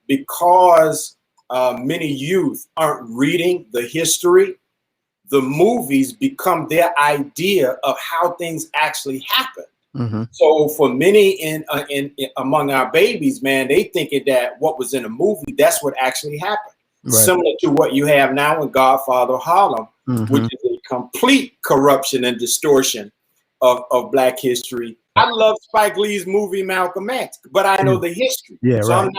because many youth aren't reading the history, the movies become their idea of how things actually happen. Mm-hmm. So for many in among our babies, man, they thinking that what was in a movie, that's what actually happened. Right. Similar to what you have now in Godfather Harlem, which is a complete corruption and distortion of Black history. I love Spike Lee's movie Malcolm X, but I know the history. Yeah, so right.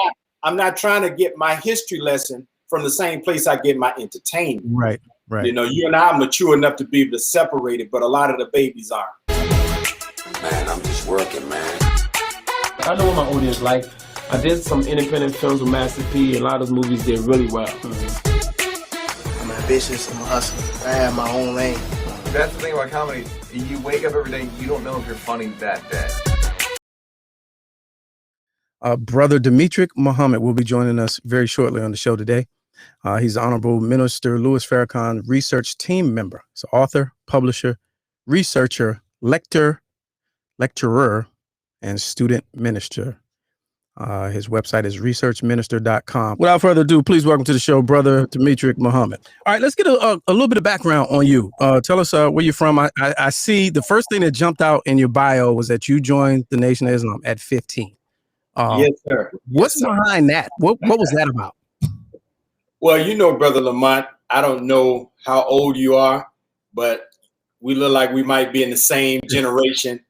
I'm not trying to get my history lesson from the same place I get my entertainment. Right, right. You know, you and I are mature enough to be able to separate it, but a lot of the babies aren't. Man, I'm just working, man. I know what my audience like. I did some independent films with Master P, and a lot of those movies did really well. I'm ambitious, I'm a hustler. I have my own lane. That's the thing about comedy. You wake up every day, you don't know if you're funny that day. Brother Demetric Muhammad will be joining us very shortly on the show today. He's the Honorable Minister Louis Farrakhan research team member. He's an author, publisher, researcher, lecturer, and student minister. His website is researchminister.com. Without further ado, please welcome to the show, Brother Demetric Muhammad. All right, let's get a little bit of background on you. Tell us where you're from. I see the first thing that jumped out in your bio was that you joined the Nation of Islam at 15. Yes, sir. What's behind that? What was that about? Well, you know, Brother Lamont, I don't know how old you are, but we look like we might be in the same generation.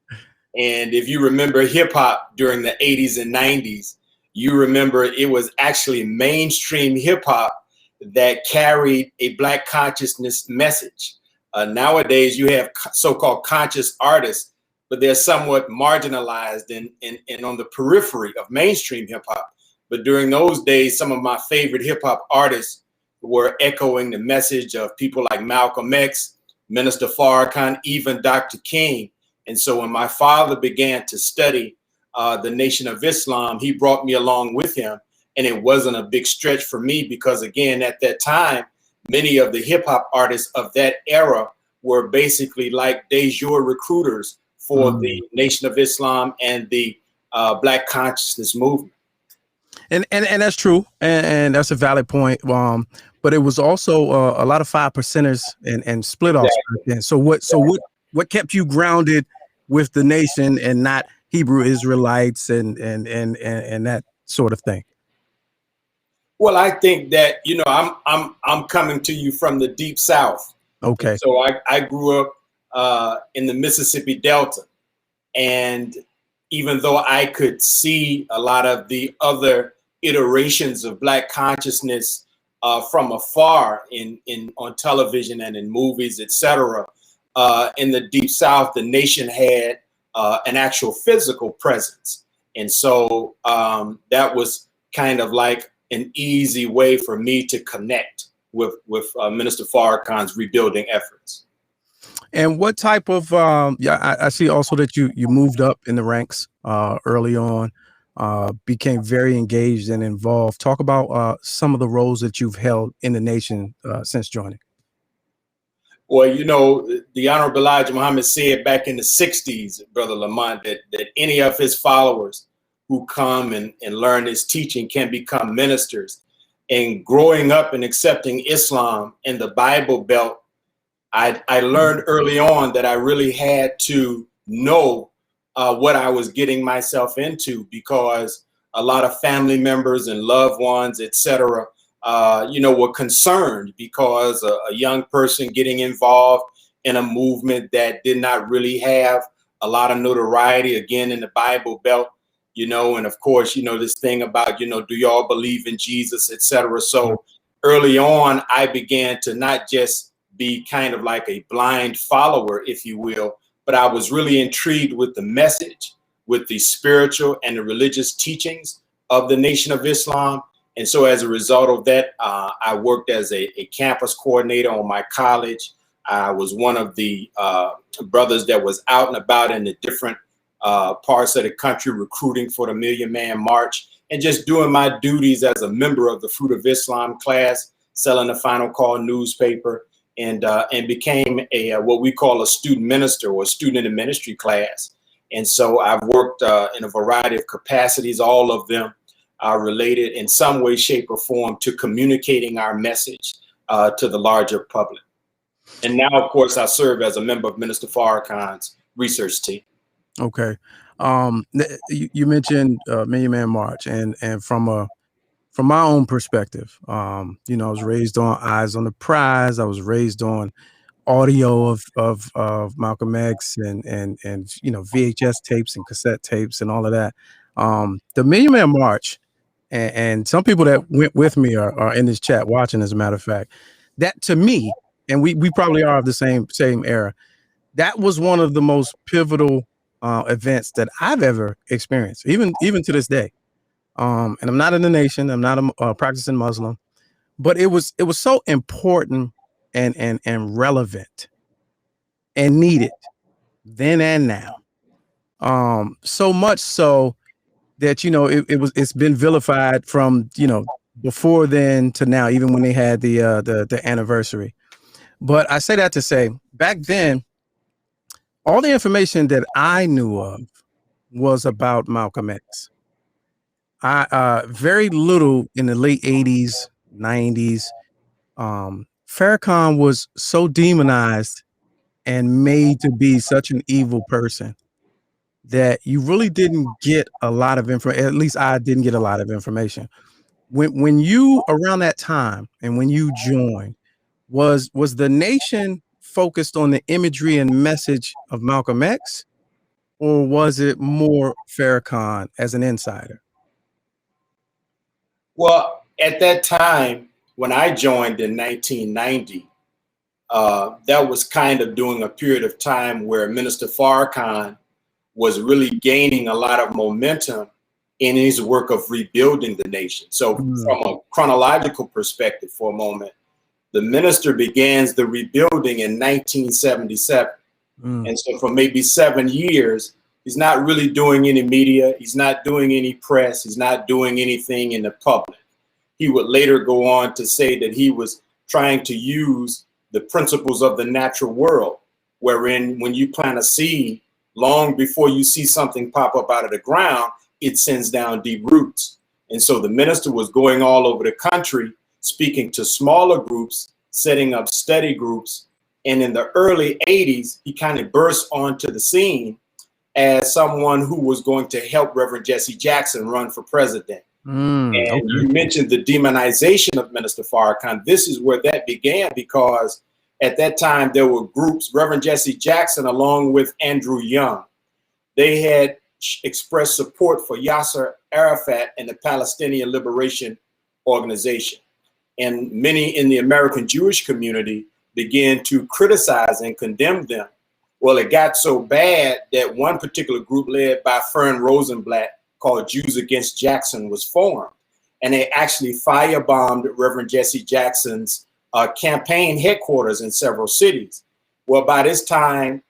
And if you remember hip hop during the 80s and 90s, you remember it was actually mainstream hip hop that carried a Black consciousness message. Nowadays, you have so-called conscious artists, but they're somewhat marginalized and on the periphery of mainstream hip hop. But during those days, some of my favorite hip hop artists were echoing the message of people like Malcolm X, Minister Farrakhan, even Dr. King. And so when my father began to study the Nation of Islam, he brought me along with him. And it wasn't a big stretch for me because, again, at that time, many of the hip hop artists of that era were basically like de jure recruiters for the Nation of Islam and the Black consciousness movement. And that's true. And that's a valid point. But it was also a lot of 5%ers and split offs. Exactly. So what kept you grounded with the nation and not Hebrew Israelites and that sort of thing? Well, I think that, you know, I'm coming to you from the deep South. Okay. And so I grew up in the Mississippi Delta, and even though I could see a lot of the other iterations of Black consciousness from afar on television and in movies, etc., in the Deep South, the nation had an actual physical presence. And so that was kind of like an easy way for me to connect with Minister Farrakhan's rebuilding efforts. And what type of, I see also that you moved up in the ranks early on, became very engaged and involved. Talk about some of the roles that you've held in the nation since joining. Well, you know, the Honorable Elijah Muhammad said back in the 60s, Brother Lamont, that any of his followers who come and learn his teaching can become ministers. And growing up and accepting Islam in the Bible Belt, I learned early on that I really had to know what I was getting myself into, because a lot of family members and loved ones, etc., you know, were concerned because a young person getting involved in a movement that did not really have a lot of notoriety, again, in the Bible Belt, you know, and of course, you know, this thing about, you know, do y'all believe in Jesus, etc. So early on, I began to not just be kind of like a blind follower, if you will, but I was really intrigued with the message, with the spiritual and the religious teachings of the Nation of Islam. And so as a result of that, I worked as a campus coordinator on my college. I was one of the brothers that was out and about in the different parts of the country recruiting for the Million Man March and just doing my duties as a member of the Fruit of Islam class, selling the Final Call newspaper, and became a what we call a student minister or a student in ministry class. And so I've worked in a variety of capacities, all of them are related in some way, shape, or form to communicating our message to the larger public. And now, of course, I serve as a member of Minister Farrakhan's research team. Okay. You mentioned Million Man March, and from my own perspective, you know, I was raised on Eyes on the Prize. I was raised on audio of Malcolm X and you know, VHS tapes and cassette tapes and all of that. The Million Man March, and some people that went with me are in this chat watching, as a matter of fact. That, to me, and we probably are of the same era, that was one of the most pivotal events that I've ever experienced, even to this day. And I'm not in the nation, I'm not a practicing Muslim, but it was so important and relevant and needed then and now. So much so that, you know, it's been vilified from, you know, before then to now, even when they had the anniversary. But I say that to say, back then, all the information that I knew of was about Malcolm X. Very little in the late 80s, 90s. Farrakhan was so demonized and made to be such an evil person that you really didn't get a lot of information. At least I didn't get a lot of information. When you, around that time, and when you joined, was the nation focused on the imagery and message of Malcolm X, or was it more Farrakhan as an insider? Well, at that time, when I joined in 1990, that was kind of during a period of time where Minister Farrakhan was really gaining a lot of momentum in his work of rebuilding the nation. So from a chronological perspective for a moment, the minister begins the rebuilding in 1977. And so for maybe 7 years, he's not really doing any media. He's not doing any press. He's not doing anything in the public. He would later go on to say that he was trying to use the principles of the natural world, wherein when you plant a seed, long before you see something pop up out of the ground, it sends down deep roots. And so the minister was going all over the country, speaking to smaller groups, setting up study groups. And in the early 80s, he kind of burst onto the scene as someone who was going to help Reverend Jesse Jackson run for president. And you mentioned the demonization of Minister Farrakhan. This is where that began, because at that time there were groups, Reverend Jesse Jackson, along with Andrew Young, they had expressed support for Yasser Arafat and the Palestinian Liberation Organization. And many in the American Jewish community began to criticize and condemn them. Well, it got so bad that one particular group led by Fern Rosenblatt called Jews Against Jackson was formed. And they actually firebombed Reverend Jesse Jackson's campaign headquarters in several cities. Well, by this time,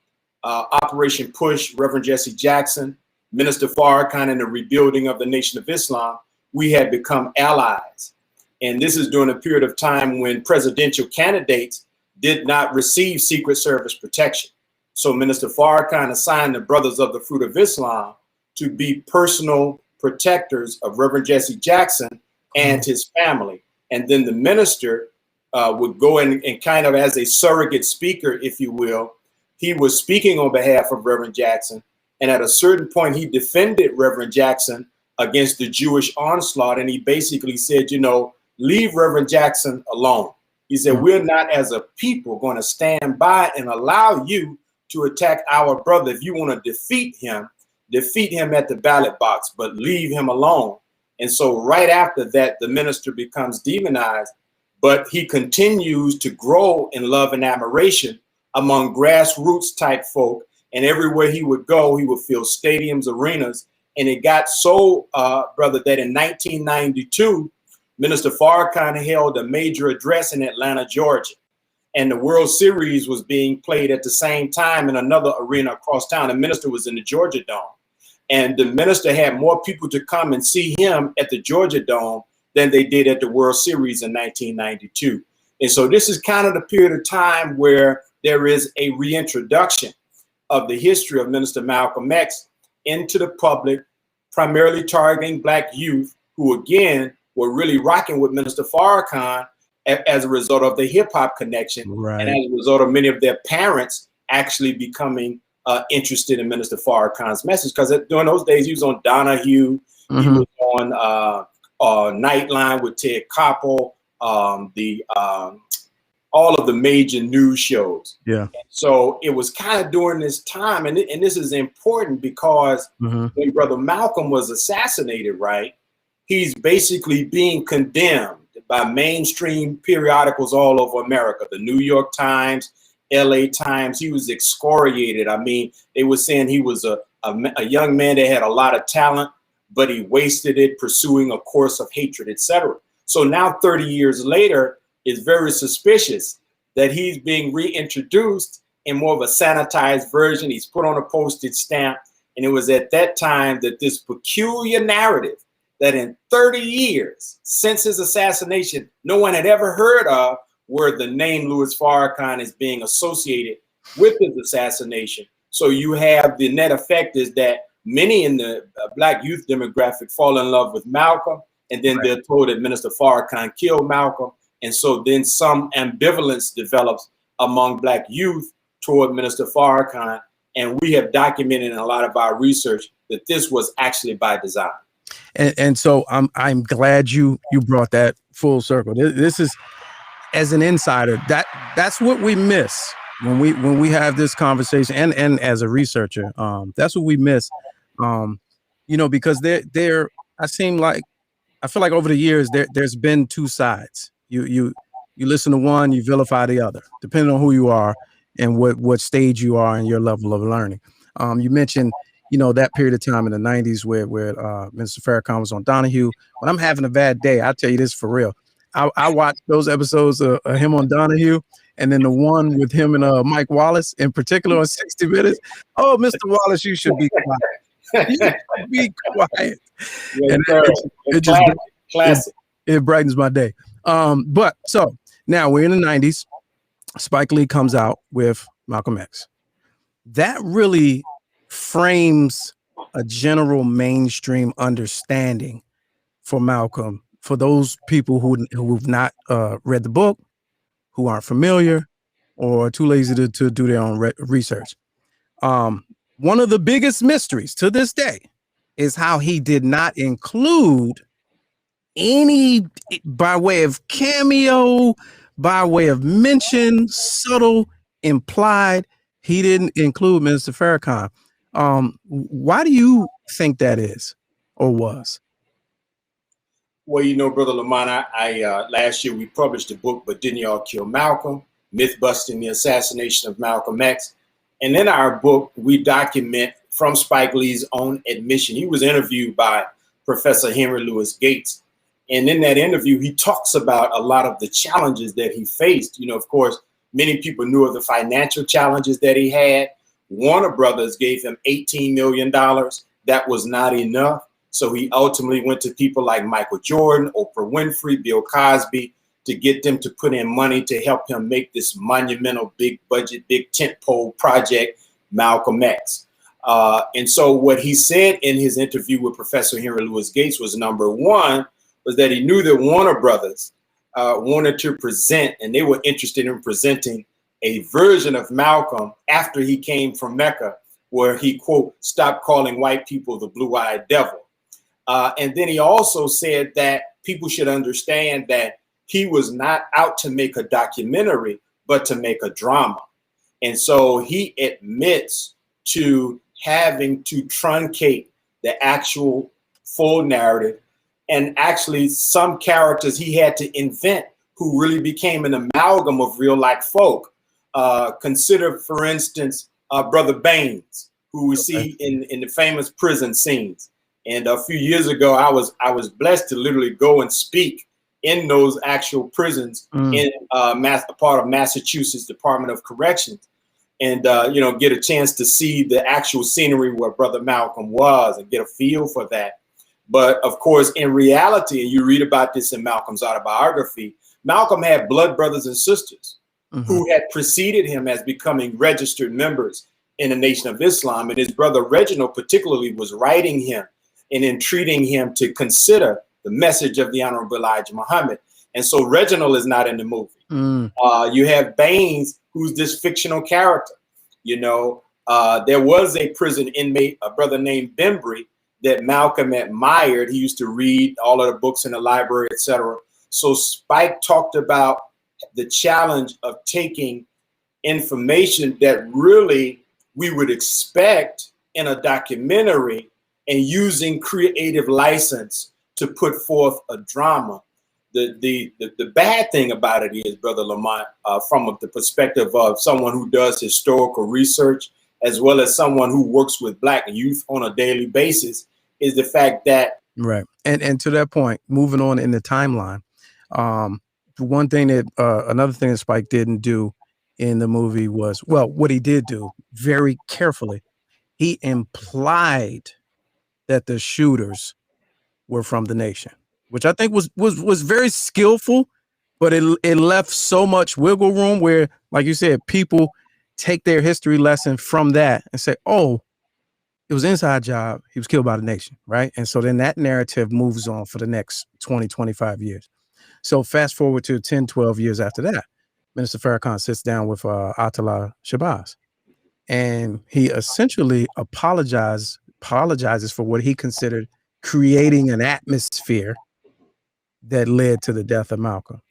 Operation Push, Reverend Jesse Jackson, Minister Farrakhan, and the rebuilding of the Nation of Islam, we had become allies. And this is during a period of time when presidential candidates did not receive Secret Service protection. So Minister Farrakhan assigned the Brothers of the Fruit of Islam to be personal protectors of Reverend Jesse Jackson and his family. And then the minister would go in and kind of as a surrogate speaker, if you will, he was speaking on behalf of Reverend Jackson. And at a certain point, he defended Reverend Jackson against the Jewish onslaught. And he basically said, you know, leave Reverend Jackson alone. He said, we're not as a people going to stand by and allow you to attack our brother. If you want to defeat him at the ballot box, but leave him alone. And so right after that, the minister becomes demonized, but he continues to grow in love and admiration among grassroots type folk. And everywhere he would go, he would fill stadiums, arenas. And it got so, brother, that in 1992, Minister Farrakhan held a major address in Atlanta, Georgia. And the World Series was being played at the same time in another arena across town. The minister was in the Georgia Dome. And the minister had more people to come and see him at the Georgia Dome than they did at the World Series in 1992. And so this is kind of the period of time where there is a reintroduction of the history of Minister Malcolm X into the public, primarily targeting Black youth, who again were really rocking with Minister Farrakhan as a result of the hip hop connection, Right. and as a result of many of their parents actually becoming interested in Minister Farrakhan's message. Because during those days, he was on Donahue, he was on Nightline with Ted Koppel, all of the major news shows. Yeah. So it was kind of during this time, and this is important because when Brother Malcolm was assassinated, right, he's basically being condemned by mainstream periodicals all over America, the New York Times, LA Times. He was excoriated. I mean, they were saying he was a young man that had a lot of talent, but he wasted it pursuing a course of hatred, etc. So now 30 years later, it's very suspicious that he's being reintroduced in more of a sanitized version. He's put on a postage stamp. And it was at that time that this peculiar narrative that in 30 years since his assassination, no one had ever heard of, where the name Louis Farrakhan is being associated with his assassination. So you have the net effect is that many in the Black youth demographic fall in love with Malcolm, and then they're told that Minister Farrakhan killed Malcolm. And so then some ambivalence develops among Black youth toward Minister Farrakhan. And we have documented in a lot of our research that this was actually by design. And so I'm glad you brought that full circle. This is, as an insider, that's what we miss when we have this conversation, and as a researcher, that's what we miss. Because I feel like over the years there's been two sides. You listen to one, you vilify the other, depending on who you are and what stage you are in your level of learning. You mentioned, that period of time in the 90s where Minister Farrakhan was on Donahue. When I'm having a bad day, I'll tell you this for real. I watch those episodes of him on Donahue, and then the one with him and Mike Wallace in particular on 60 Minutes. Oh, Mr. Wallace, you should be quiet. You should be quiet. Yeah, and classic. It brightens my day. But so now we're in the 90s. Spike Lee comes out with Malcolm X. That really frames a general mainstream understanding for Malcolm for those people who've not read the book, who aren't familiar, or too lazy to do their own research. One of the biggest mysteries to this day is how he did not include any, by way of cameo, by way of mention, subtle, implied, he didn't include Minister Farrakhan. Why do you think that is or was? Well, Brother Lamont, I last year we published a book, But Didn't Y'all Kill Malcolm? Myth Busting the Assassination of Malcolm X. And in our book, we document from Spike Lee's own admission. He was interviewed by Professor Henry Louis Gates. And in that interview, he talks about a lot of the challenges that he faced. Of course, many people knew of the financial challenges that he had. Warner Brothers gave him $18 million. That was not enough. So he ultimately went to people like Michael Jordan, Oprah Winfrey, Bill Cosby, to get them to put in money to help him make this monumental, big budget, big tentpole project, Malcolm X. And so what he said in his interview with Professor Henry Louis Gates was, number one, was that he knew that Warner Brothers wanted to present, and they were interested in presenting a version of Malcolm after he came from Mecca, where he, quote, stopped calling white people the blue-eyed devil. And then he also said that people should understand that he was not out to make a documentary, but to make a drama. And so he admits to having to truncate the actual full narrative. And actually some characters he had to invent who really became an amalgam of real life folk. Consider, for instance, Brother Baines, who we see in the famous prison scenes. And a few years ago, I was blessed to literally go and speak in those actual prisons in part of Massachusetts Department of Corrections, and get a chance to see the actual scenery where Brother Malcolm was and get a feel for that. But of course, in reality, and you read about this in Malcolm's autobiography, Malcolm had blood brothers and sisters who had preceded him as becoming registered members in the Nation of Islam. And his brother Reginald particularly was writing him and entreating him to consider message of the Honorable Elijah Muhammad. And so Reginald is not in the movie. Mm. You have Baines, who's this fictional character. You know, there was a prison inmate, a brother named Bembry, that Malcolm admired. He used to read all of the books in the library, etc. So Spike talked about the challenge of taking information that really we would expect in a documentary and using creative license to put forth a drama. The bad thing about it is, Brother Lamont, from the perspective of someone who does historical research, as well as someone who works with Black youth on a daily basis, is the fact that right. And to that point, moving on in the timeline, one thing that another thing that Spike didn't do in the movie was, well, what he did do very carefully, he implied that the shooters were from the nation, which I think was very skillful, but it left so much wiggle room where, like you said, people take their history lesson from that and say, oh, it was an inside job. He was killed by the nation, right? And so then that narrative moves on for the next 20, 25 years. So fast forward to 10, 12 years after that, Minister Farrakhan sits down with Atala Shabazz, and he essentially apologizes for what he considered creating an atmosphere that led to the death of Malcolm.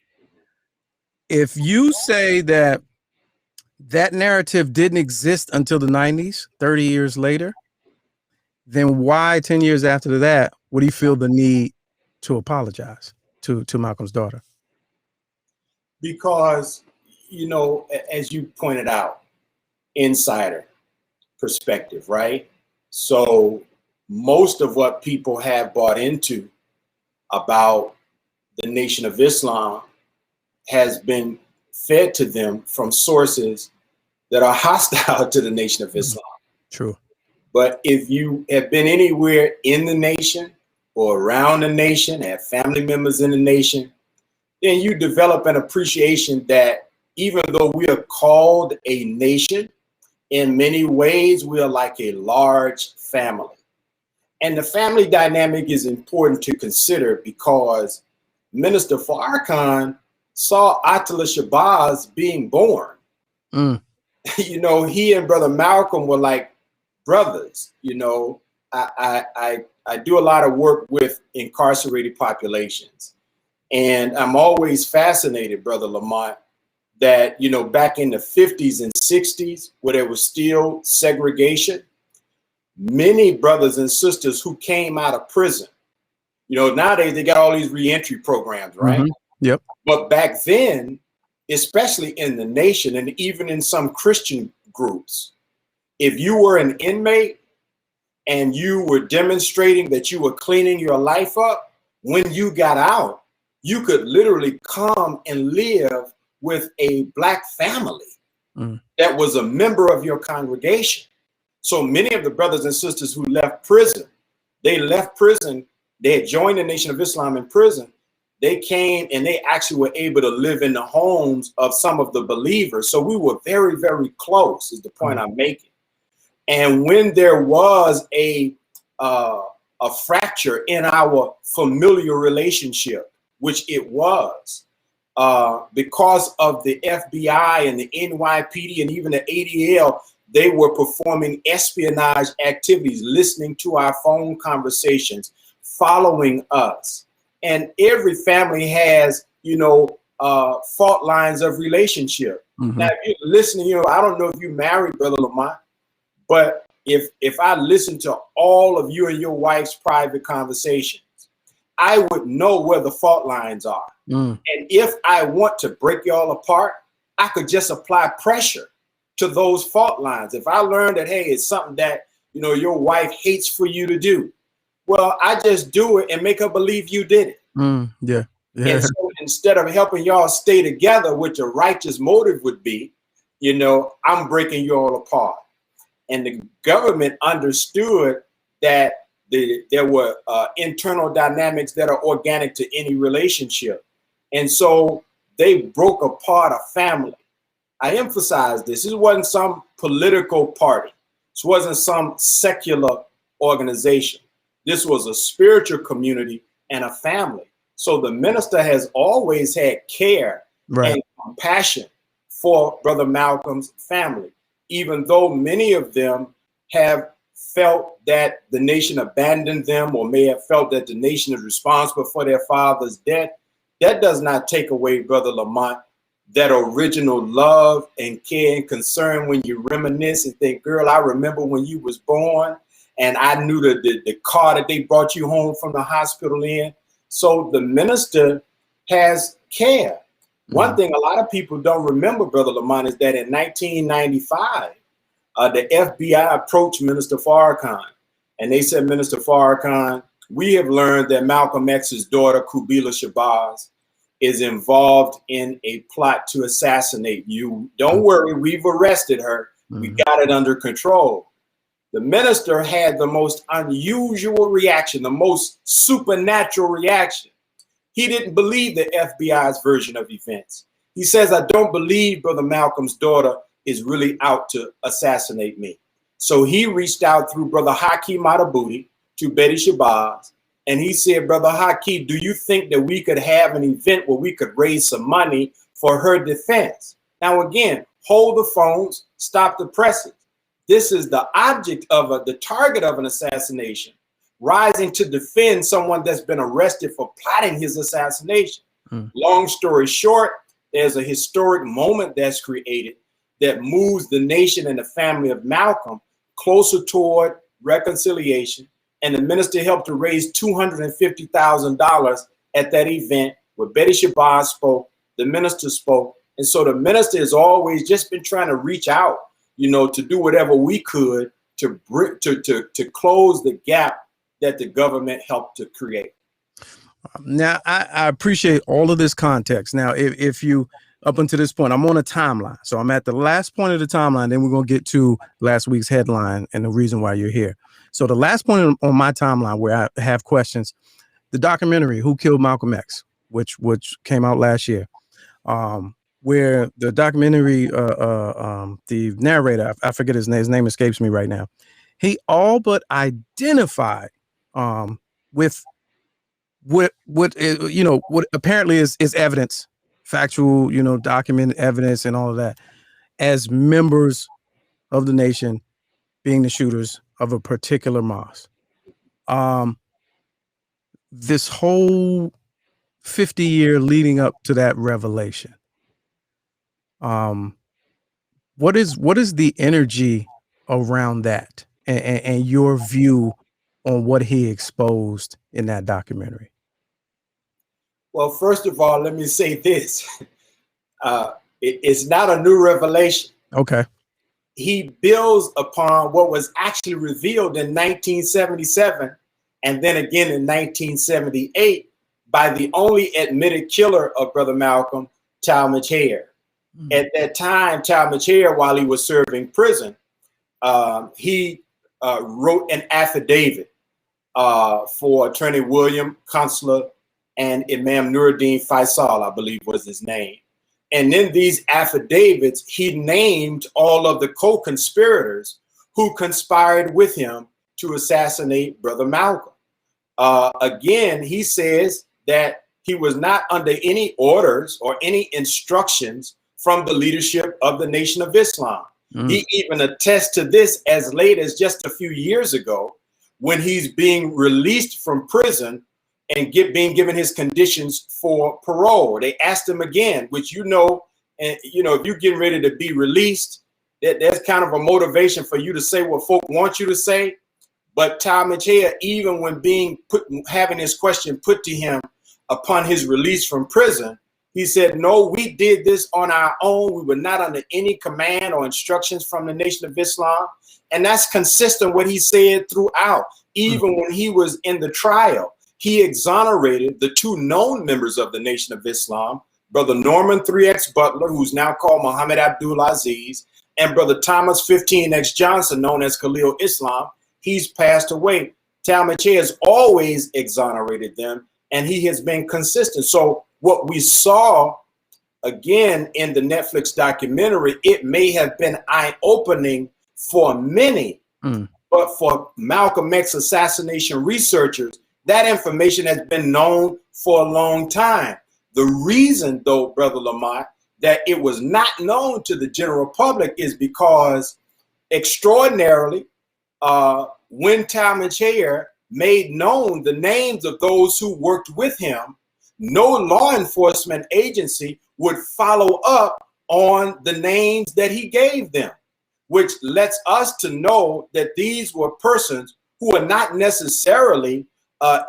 If you say that that narrative didn't exist until the 90s, 30 years later, then why 10 years after that would he feel the need to apologize to Malcolm's daughter? Because, you know, as you pointed out, insider perspective, right? So most of what people have bought into about the Nation of Islam has been fed to them from sources that are hostile to the Nation of Islam. True. But if you have been anywhere in the nation or around the nation, have family members in the nation, then you develop an appreciation that even though we are called a nation, in many ways we are like a large family. And the family dynamic is important to consider because Minister Farrakhan saw Atala Shabazz being born. Mm. You know, he and Brother Malcolm were like brothers. You know, I do a lot of work with incarcerated populations. And I'm always fascinated, Brother Lamont, that, you know, back in the 50s and 60s, where there was still segregation, many brothers and sisters who came out of prison, you know, nowadays they got all these reentry programs, right? Mm-hmm. Yep. But back then, especially in the nation and even in some Christian groups, if you were an inmate and you were demonstrating that you were cleaning your life up, when you got out, you could literally come and live with a Black family that was a member of your congregation. So many of the brothers and sisters who left prison, they had joined the Nation of Islam in prison. They came and they actually were able to live in the homes of some of the believers. So we were very, very close, is the point I'm making. And when there was a fracture in our familial relationship, which it was, because of the FBI and the NYPD and even the ADL, they were performing espionage activities, listening to our phone conversations, following us. And every family has, you know, fault lines of relationship. Mm-hmm. Now, if you're listening, you know, I don't know if you married, Brother Lamont, but if I listen to all of you and your wife's private conversations, I would know where the fault lines are. And if I want to break y'all apart, I could just apply pressure to those fault lines. If I learn that, hey, it's something that, you know, your wife hates for you to do, well, I just do it and make her believe you did it. Yeah. And so instead of helping y'all stay together, which a righteous motive would be, you know, I'm breaking you all apart. And the government understood that there were internal dynamics that are organic to any relationship. And so they broke apart a family. I emphasize this wasn't some political party. This wasn't some secular organization. This was a spiritual community and a family. So the minister has always had care and compassion for Brother Malcolm's family, even though many of them have felt that the nation abandoned them or may have felt that the nation is responsible for their father's death. That does not take away, Brother Lamont, that original love and care and concern when you reminisce and think, girl, I remember when you was born and I knew the car that they brought you home from the hospital in. So the minister has care. One thing a lot of people don't remember, Brother Lamont, is that in 1995, the FBI approached Minister Farrakhan, and they said, Minister Farrakhan, we have learned that Malcolm X's daughter, Kubila Shabazz, is involved in a plot to assassinate you. Don't worry, we've arrested her. We got it under control. The minister had the most unusual reaction, the most supernatural reaction. He didn't believe the FBI's version of events. He says, I don't believe Brother Malcolm's daughter is really out to assassinate me. So he reached out through Brother Haki Matabuti to Betty Shabazz, and he said, Brother Haki, do you think that we could have an event where we could raise some money for her defense? Now, again, hold the phones, stop the presses. This is the object of the target of an assassination, rising to defend someone that's been arrested for plotting his assassination. Long story short, there's a historic moment that's created that moves the nation and the family of Malcolm closer toward reconciliation. And the minister helped to raise $250,000 at that event where Betty Shabazz spoke, the minister spoke. And so the minister has always just been trying to reach out, you know, to do whatever we could to close the gap that the government helped to create. Now, I appreciate all of this context. Now, if you, up until this point, I'm on a timeline. So I'm at the last point of the timeline. Then we're going to get to last week's headline and the reason why you're here. So the last point on my timeline where I have questions, the documentary, Who Killed Malcolm X, which came out last year, where the documentary, the narrator, I forget his name escapes me right now. He all but identified with what apparently is evidence, factual, documented evidence and all of that, as members of the nation being the shooters of a particular mosque. This whole 50-year leading up to that revelation, what is the energy around that and your view on what he exposed in that documentary? Well, first of all, let me say this. It's not a new revelation. Okay. He builds upon what was actually revealed in 1977 and then again in 1978 by the only admitted killer of Brother Malcolm, Talmadge Hare. At that time, Talmadge Hare, while he was serving prison, he wrote an affidavit for Attorney William Consular and Imam Nuruddin Faisal, I believe was his name. And in these affidavits, he named all of the co-conspirators who conspired with him to assassinate Brother Malcolm. Again, he says that he was not under any orders or any instructions from the leadership of the Nation of Islam. He even attests to this as late as just a few years ago when he's being released from prison and being given his conditions for parole. They asked him again, which and if you're getting ready to be released, that's kind of a motivation for you to say what folk want you to say. But Talmadge Hare, even when having his question put to him upon his release from prison, he said, no, we did this on our own. We were not under any command or instructions from the Nation of Islam. And that's consistent what he said throughout. Even when he was in the trial, he exonerated the two known members of the Nation of Islam, Brother Norman 3X Butler, who's now called Muhammad Abdul Aziz, and Brother Thomas 15X Johnson, known as Khalil Islam. He's passed away. Talmadge Hare has always exonerated them, and he has been consistent. So what we saw, again, in the Netflix documentary, it may have been eye-opening for many, but for Malcolm X assassination researchers, That information has been known for a long time. The reason, though, Brother Lamont, that it was not known to the general public is because extraordinarily, when Talmadge Hayer made known the names of those who worked with him, no law enforcement agency would follow up on the names that he gave them, which lets us to know that these were persons who are not necessarily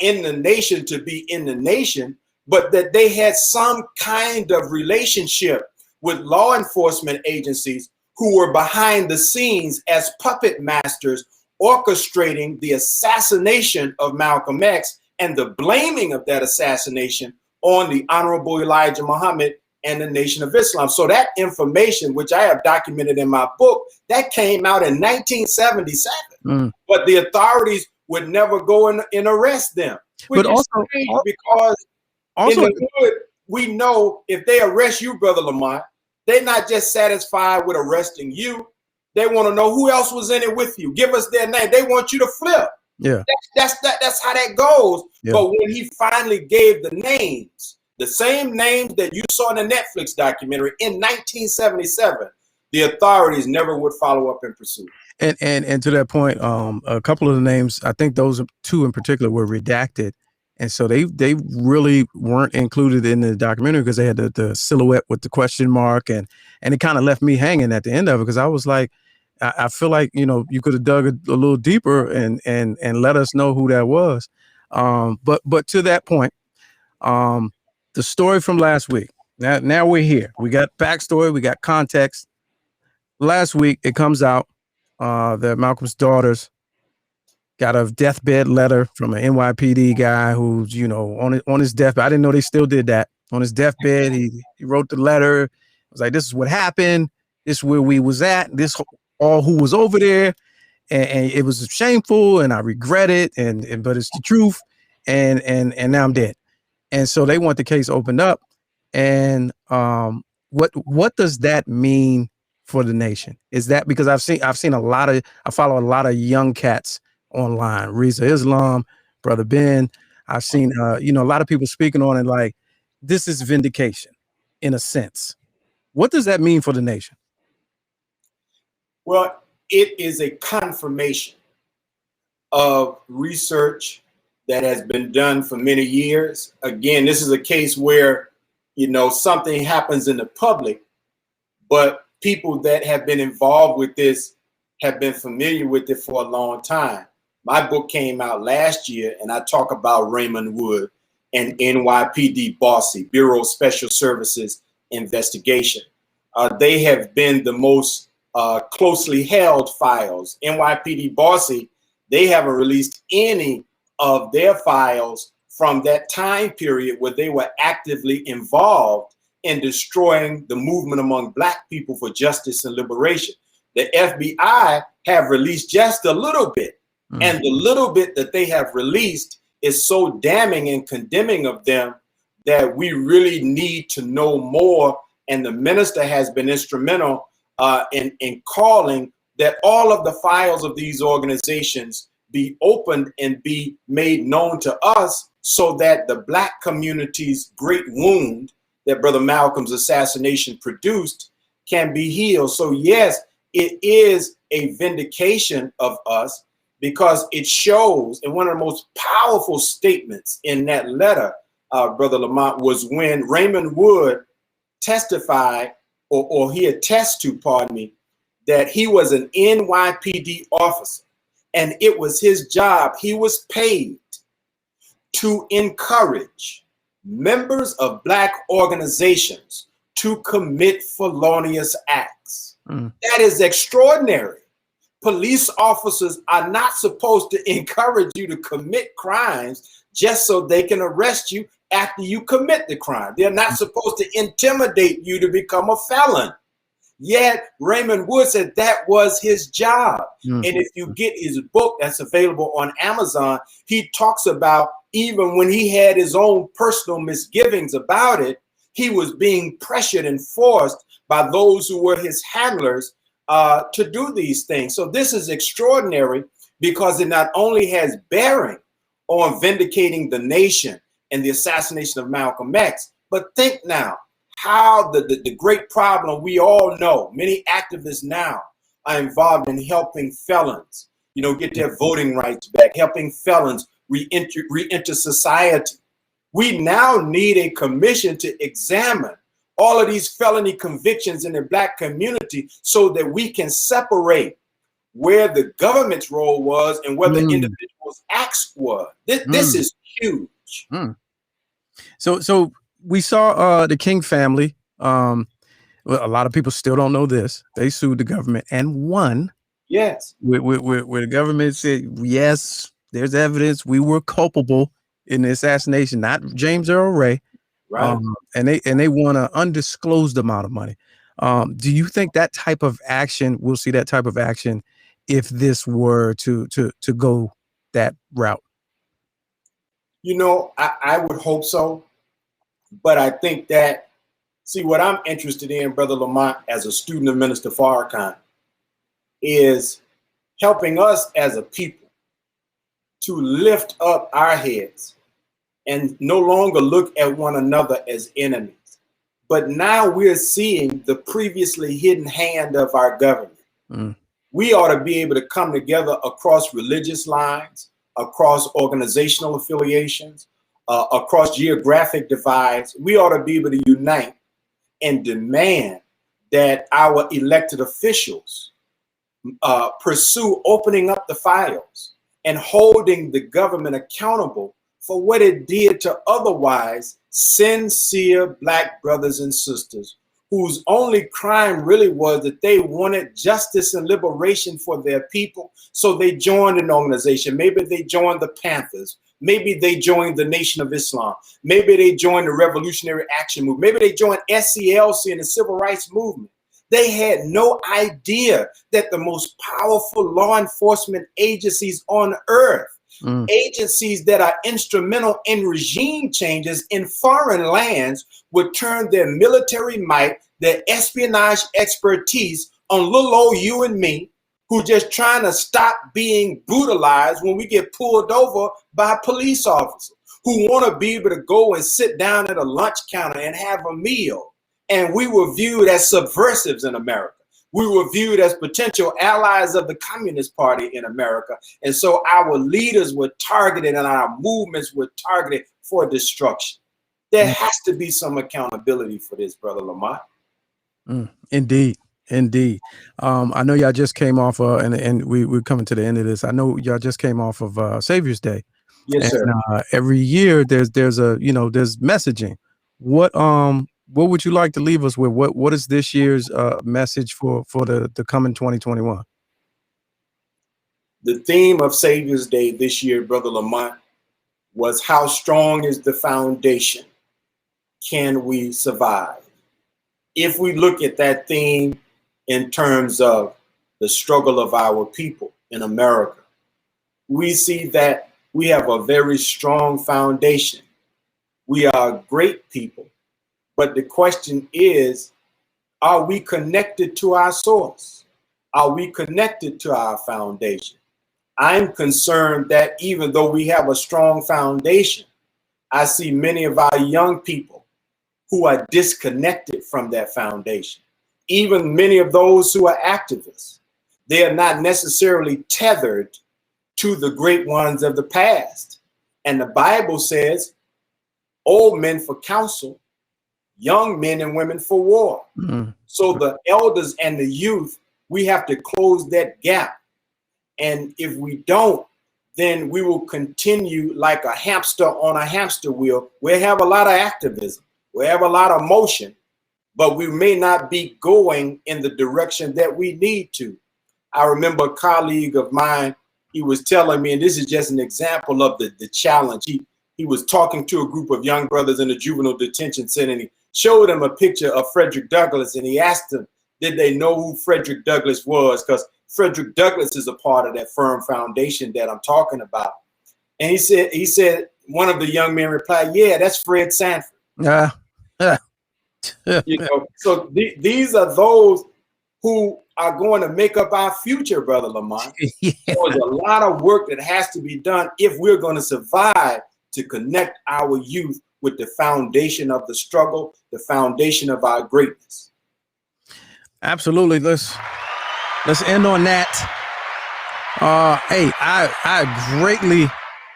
in the nation to be in the nation, but that they had some kind of relationship with law enforcement agencies who were behind the scenes as puppet masters orchestrating the assassination of Malcolm X and the blaming of that assassination on the Honorable Elijah Muhammad and the Nation of Islam. So that information, which I have documented in my book, that came out in 1977, but the authorities would never go and arrest them. But also, because in the hood, we know if they arrest you, Brother Lamont, they're not just satisfied with arresting you. They want to know who else was in it with you. Give us their name. They want you to flip. Yeah, that's how that goes. Yeah. But when he finally gave the names, the same names that you saw in the Netflix documentary in 1977, the authorities never would follow up and pursue. And to that point, a couple of the names, I think those two in particular were redacted. And so they really weren't included in the documentary because they had the silhouette with the question mark, and it kind of left me hanging at the end of it because I was like, I feel like, you know, you could have dug a little deeper and let us know who that was. But to that point, the story from last week. Now we're here. We got backstory. We got context. Last week it comes out that Malcolm's daughters got a deathbed letter from an NYPD guy who's, you know, on his deathbed. I didn't know they still did that. On his deathbed, he wrote the letter. It was like, this is what happened. This is where we was at. This all who was over there, and it was shameful, and I regret it. But it's the truth, and now I'm dead. And so they want the case opened up. And what does that mean for the nation? Is that because I follow a lot of young cats online, Reza Islam, Brother Ben. I've seen a lot of people speaking on it like this is vindication in a sense. What does that mean for the nation? Well, it is a confirmation of research that has been done for many years. Again, this is a case where, you know, something happens in the public, but people that have been involved with this have been familiar with it for a long time. My book came out last year, and I talk about Raymond Wood and NYPD Bossy, Bureau of Special Services investigation. They have been the most closely held files. NYPD Bossy, they haven't released any of their files from that time period where they were actively involved in destroying the movement among Black people for justice and liberation. The FBI have released just a little bit. And the little bit that they have released is so damning and condemning of them that we really need to know more. And the minister has been instrumental in calling that all of the files of these organizations be opened and be made known to us so that the Black community's great wound that Brother Malcolm's assassination produced can be healed. So yes, it is a vindication of us, because it shows, and one of the most powerful statements in that letter, Brother Lamont, was when Raymond Wood testified, or he attests to, pardon me, that he was an NYPD officer, and it was his job. He was paid to encourage members of Black organizations to commit felonious acts. That is extraordinary. Police officers are not supposed to encourage you to commit crimes just so they can arrest you after you commit the crime. They're not supposed to intimidate you to become a felon. Yet Raymond Wood said that was his job. And if you get his book that's available on Amazon, he talks about even when he had his own personal misgivings about it, he was being pressured and forced by those who were his handlers to do these things. So this is extraordinary because it not only has bearing on vindicating the nation and the assassination of Malcolm X. But think now how the great problem we all know, many activists now are involved in helping felons, get their voting rights back, helping felons re-enter society. We now need a commission to examine all of these felony convictions in the Black community so that we can separate where the government's role was and where the individual's acts were. This is huge. So we saw the King family. Well, a lot of people still don't know this. They sued the government and won. Yes. Where the government said, yes, there's evidence we were culpable in the assassination, not James Earl Ray. Right. And they won an undisclosed amount of money. Do you think that type of action, we'll see that type of action if this were to go that route? I would hope so. But I think that, see, what I'm interested in, Brother Lamont, as a student of Minister Farrakhan, is helping us as a people to lift up our heads and no longer look at one another as enemies. But now we're seeing the previously hidden hand of our government. We ought to be able to come together across religious lines, across organizational affiliations, across geographic divides. We ought to be able to unite and demand that our elected officials pursue opening up the files and holding the government accountable for what it did to otherwise sincere Black brothers and sisters whose only crime really was that they wanted justice and liberation for their people. So they joined an organization. Maybe they joined the Panthers. Maybe they joined the Nation of Islam. Maybe they joined the Revolutionary Action Movement. Maybe they joined SCLC and the Civil Rights Movement. They had no idea that the most powerful law enforcement agencies on earth, agencies that are instrumental in regime changes in foreign lands, would turn their military might, their espionage expertise on little old you and me, who just trying to stop being brutalized when we get pulled over by police officers, who want to be able to go and sit down at a lunch counter and have a meal. And we were viewed as subversives in America. We were viewed as potential allies of the Communist Party in America. And so our leaders were targeted and our movements were targeted for destruction. There has to be some accountability for this, Brother Lamont. Indeed. I know y'all just came off and we're coming to the end of this. I know y'all just came off of Savior's Day. Yes, sir. Every year there's messaging. What would you like to leave us with? What is this year's message for the coming 2021? The theme of Savior's Day this year, Brother Lamont, was how strong is the foundation? Can we survive? If we look at that theme in terms of the struggle of our people in America, we see that we have a very strong foundation. We are great people. But the question is, are we connected to our source? Are we connected to our foundation? I'm concerned that even though we have a strong foundation, I see many of our young people who are disconnected from that foundation. Even many of those who are activists, they are not necessarily tethered to the great ones of the past. And the Bible says, old men for counsel, young men and women for war. So the elders and the youth, we have to close that gap. And if we don't, then we will continue like a hamster on a hamster wheel. We'll have a lot of activism. We'll have a lot of motion, but we may not be going in the direction that we need to. I remember a colleague of mine, he was telling me, and this is just an example of the challenge. He was talking to a group of young brothers in a juvenile detention center, and he showed them a picture of Frederick Douglass, and he asked them, did they know who Frederick Douglass was? Because Frederick Douglass is a part of that firm foundation that I'm talking about. And he said, one of the young men replied, yeah, that's Fred Sanford. Yeah. So these are those who are going to make up our future, Brother Lamont. Yeah. There's a lot of work that has to be done if we're going to survive to connect our youth with the foundation of the struggle, the foundation of our greatness. Absolutely. Let's end on that. Hey, I greatly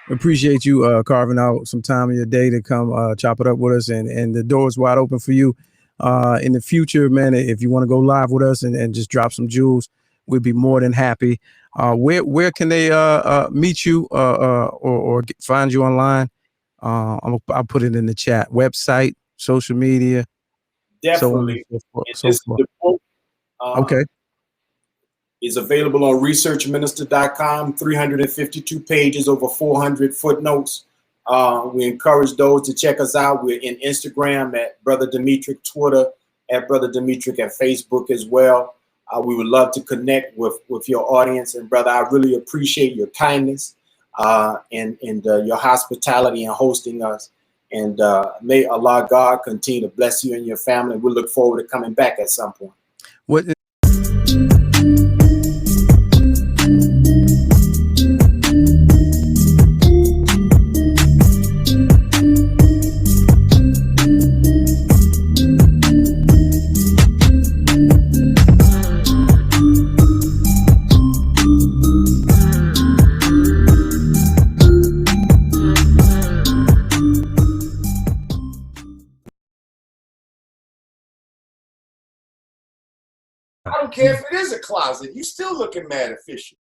appreciate you carving out some time of your day to come chop it up with us, and the door is wide open for you in the future, man. If you want to go live with us and just drop some jewels, we'd be more than happy. Where can they meet you or find you online? I'll put it in the chat. Website, social media. Definitely. So forth. The book, Okay. is available on researchminister.com, 352 pages, over 400 footnotes. We encourage those to check us out. We're in Instagram at Brother Demetric, Twitter at Brother Demetric, and Facebook as well. We would love to connect with your audience. And brother, I really appreciate your kindness and your hospitality in hosting us. And may Allah God continue to bless you and your family. We look forward to coming back at some point. What? I don't care if it is a closet. You still looking mad official.